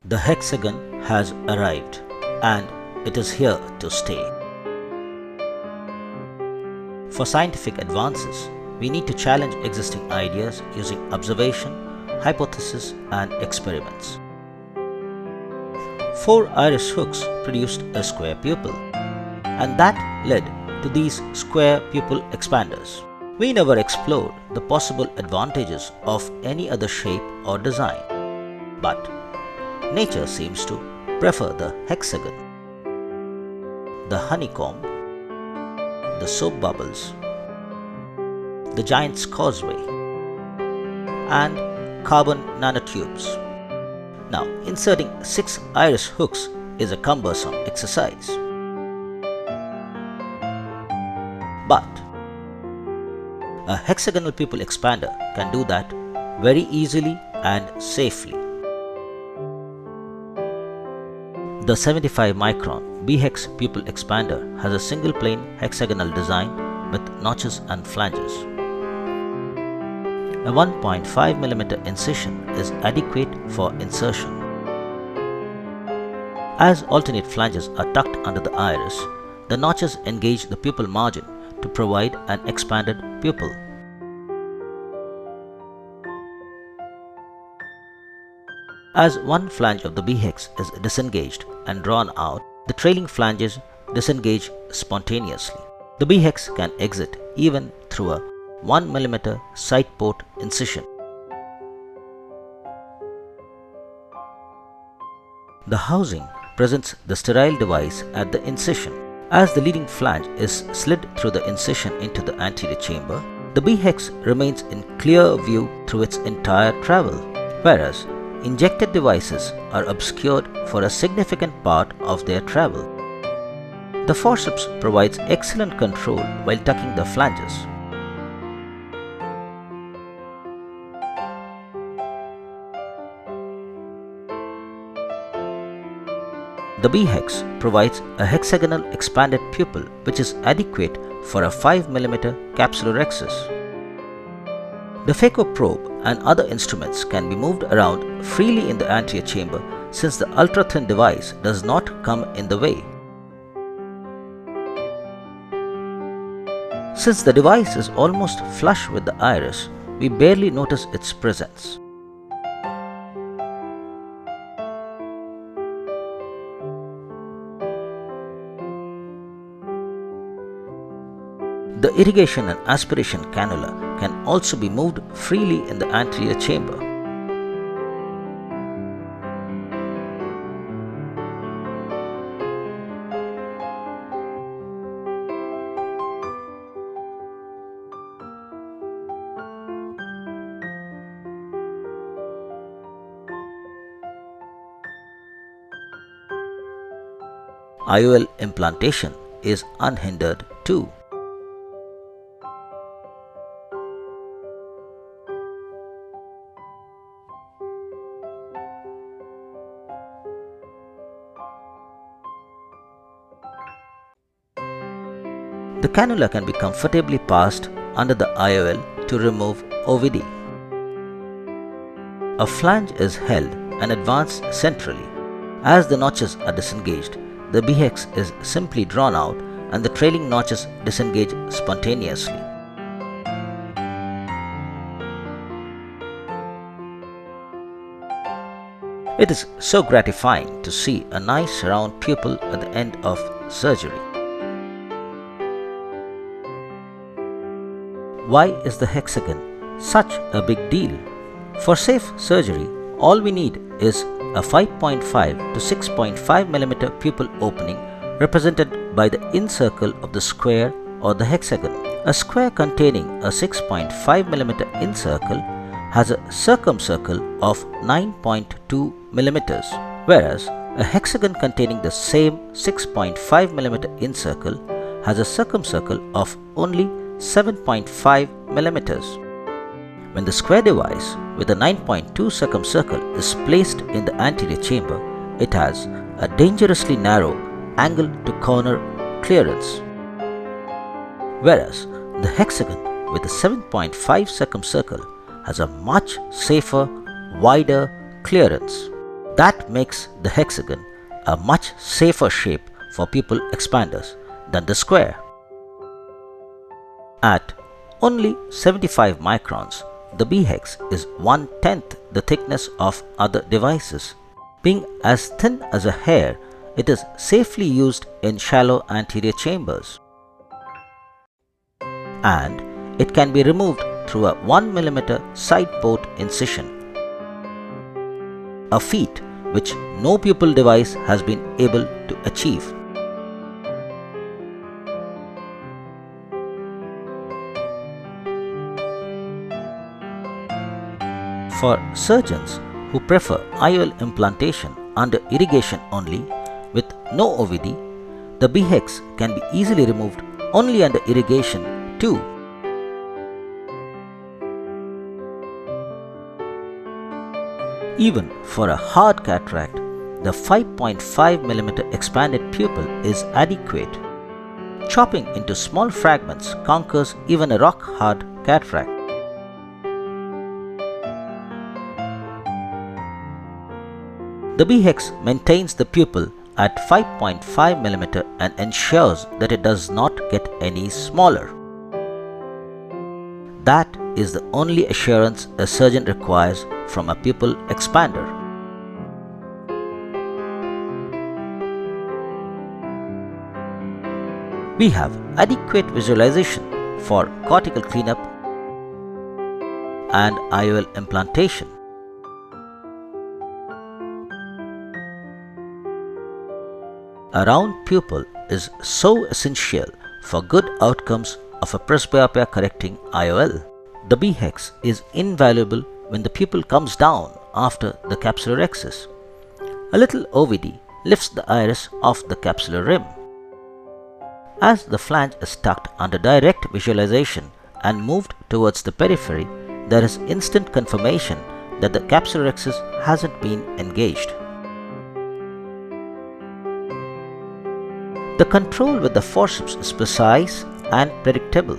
The hexagon has arrived and it is here to stay. For scientific advances, we need to challenge existing ideas using observation, hypothesis, and experiments. 4 iris hooks produced a square pupil, and that led to these square pupil expanders. We never explored the possible advantages of any other shape or design, but nature seems to prefer the hexagon, the honeycomb, the soap bubbles, the giant's causeway, and carbon nanotubes. Now, inserting 6 iris hooks is a cumbersome exercise. But a hexagonal pupil expander can do that very easily and safely. The 75 micron B-Hex pupil expander has a single plane hexagonal design with notches and flanges. A 1.5 mm incision is adequate for insertion. As alternate flanges are tucked under the iris, the notches engage the pupil margin to provide an expanded pupil. As one flange of the B-Hex is disengaged and drawn out, the trailing flanges disengage spontaneously. The B-Hex can exit even through a 1 mm side port incision. The housing presents the sterile device at the incision. As the leading flange is slid through the incision into the anterior chamber, the B-Hex remains in clear view through its entire travel, whereas injected devices are obscured for a significant part of their travel. The forceps provides excellent control while tucking the flanges. The B-Hex provides a hexagonal expanded pupil which is adequate for a 5 mm capsulorhexis. The phaco probe and other instruments can be moved around freely in the anterior chamber since the ultra-thin device does not come in the way. Since the device is almost flush with the iris, we barely notice its presence. The irrigation and aspiration cannula can also be moved freely in the anterior chamber. IOL implantation is unhindered too. The cannula can be comfortably passed under the IOL to remove OVD. A flange is held and advanced centrally. As the notches are disengaged, the B-Hex is simply drawn out and the trailing notches disengage spontaneously. It is so gratifying to see a nice round pupil at the end of surgery. Why is the hexagon such a big deal? For safe surgery, all we need is a 5.5 to 6.5 mm pupil opening represented by the incircle of the square or the hexagon. A square containing a 6.5 mm incircle has a circumcircle of 9.2 mm, whereas a hexagon containing the same 6.5 mm incircle has a circumcircle of only 7.5 mm. When the square device with a 9.2 circumcircle is placed in the anterior chamber, it has a dangerously narrow angle to corner clearance, whereas the hexagon with a 7.5 circumcircle has a much safer, wider clearance. That makes the hexagon a much safer shape for pupil expanders than the square. At only 75 microns, the B-Hex is 1/10 the thickness of other devices. Being as thin as a hair, it is safely used in shallow anterior chambers. And it can be removed through a 1 mm side port incision, a feat which no pupil device has been able to achieve. For surgeons who prefer IOL implantation under irrigation only with no OVD, the B-Hex can be easily removed only under irrigation too. Even for a hard cataract, the 5.5 mm expanded pupil is adequate. Chopping into small fragments conquers even a rock-hard cataract. The B-Hex maintains the pupil at 5.5 mm and ensures that it does not get any smaller. That is the only assurance a surgeon requires from a pupil expander. We have adequate visualization for cortical cleanup and IOL implantation. A round pupil is so essential for good outcomes of a presbyopia correcting IOL. The B-Hex is invaluable when the pupil comes down after the capsular excess. A little OVD lifts the iris off the capsular rim. As the flange is tucked under direct visualization and moved towards the periphery, there is instant confirmation that the capsular excess hasn't been engaged. The control with the forceps is precise and predictable,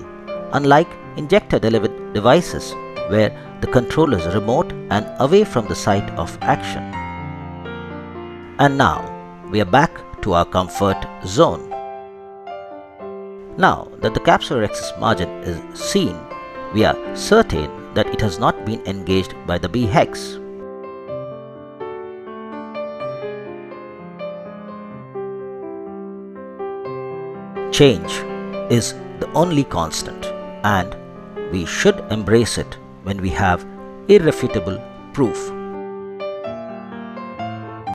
unlike injector-delivered devices where the control is remote and away from the site of action. And now we are back to our comfort zone. Now that the capsular excess margin is seen, we are certain that it has not been engaged by the B-Hex. Change is the only constant, and we should embrace it when we have irrefutable proof.